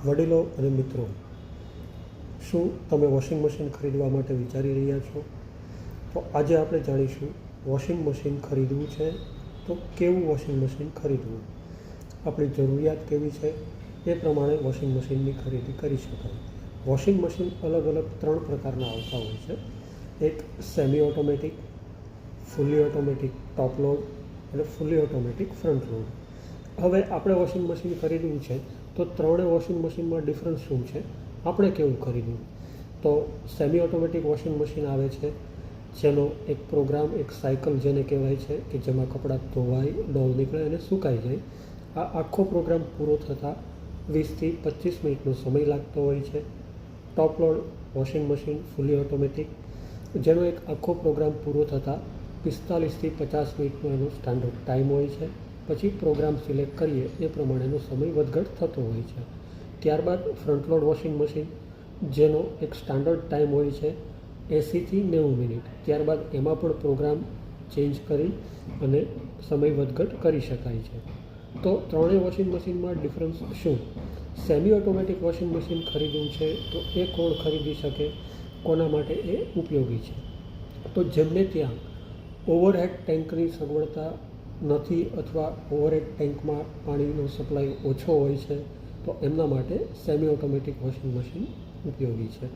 વડીલો અને મિત્રો, શું તમે વોશિંગ મશીન ખરીદવા માટે વિચારી રહ્યા છો? તો આજે આપણે જાણીશું વોશિંગ મશીન ખરીદવું છે તો કેવું વોશિંગ મશીન ખરીદવું, આપણી જરૂરિયાત કેવી છે એ પ્રમાણે વોશિંગ મશીનની ખરીદી કરી શકાય. વોશિંગ મશીન અલગ અલગ 3 પ્રકારના આવતા હોય છે. એક સેમી ઓટોમેટિક, ફૂલી ઓટોમેટિક ટોપ લોડ અને ફૂલી ઓટોમેટિક ફ્રન્ટ લોડ. હવે આપણે વોશિંગ મશીન ખરીદવું છે તો ત્રણેય વોશિંગ મશીનમાં ડિફરન્સ શું છે, આપણે કેવું ખરીદવું? તો સેમી ઓટોમેટિક વોશિંગ મશીન આવે છે, જેનો એક પ્રોગ્રામ, એક સાયકલ જેને કહેવાય છે કે જેમાં કપડાં ધોવાય, ડોલ નીકળે અને સુકાઈ જાય. આ આખો પ્રોગ્રામ પૂરો થતાં 20થી 25 મિનિટનો સમય લાગતો હોય છે. ટોપ લોડ વોશિંગ મશીન ફૂલી ઓટોમેટિક, જેનો એક આખો પ્રોગ્રામ પૂરો થતાં 45થી 50 મિનિટનો એનો સ્ટાન્ડર્ડ ટાઈમ હોય છે. પછી પ્રોગ્રામ સિલેક્ટ કરીએ એ પ્રમાણેનો સમય વધઘટ થતો હોય છે. ત્યારબાદ ફ્રન્ટ લોડ વોશિંગ મશીન, જેનો એક સ્ટાન્ડર્ડ ટાઈમ હોય છે 80થી 90 મિનિટ. ત્યારબાદ એમાં પણ પ્રોગ્રામ ચેન્જ કરી અને સમય વધઘટ કરી શકાય છે. તો ત્રણેય વોશિંગ મશીનમાં ડિફરન્સ શું? સેમી ઓટોમેટિક વોશિંગ મશીન ખરીદવું છે તો એ કોણ ખરીદી શકે, કોના માટે એ ઉપયોગી છે? તો જેમને ત્યાં ઓવરહેડ ટેન્કની સગવડતા નથી અથવા ઓવરહેડ ટેન્કમાં પાણીનો સપ્લાય ઓછો હોય છે, તો એમના માટે સેમી ઓટોમેટિક વોશિંગ મશીન ઉપયોગી છે.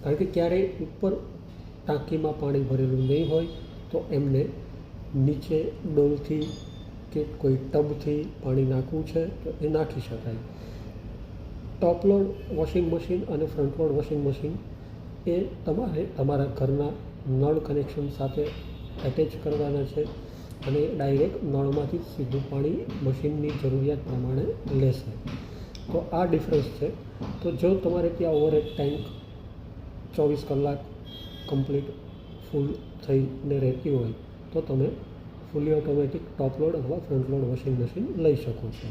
કારણ કે ક્યારેય ઉપર ટાંકીમાં પાણી ભરેલું નહીં હોય તો એમને નીચે ડોલથી કે કોઈ ટબથી પાણી નાખવું છે તો એ નાખી શકાય. ટોપ લોડ વોશિંગ મશીન અને ફ્રન્ટ લોડ વોશિંગ મશીન એ તમારે તમારા ઘરના નળ કનેક્શન સાથે એટેચ કરવાના છે અને ડાયરેક્ટ નળમાંથી સીધું પાણી મશીનની જરૂરિયાત પ્રમાણે લેશે. તો આ ડિફરન્સ છે. તો જો તમારે ત્યાં ઓવરહેડ ટેન્ક 24 કલાક કમ્પ્લીટ ફૂલ થઈને રહેતી હોય તો તમે ફૂલી ઓટોમેટિક ટોપ લોડ અથવા ફ્રન્ટ લોડ વોશિંગ મશીન લઈ શકો છો.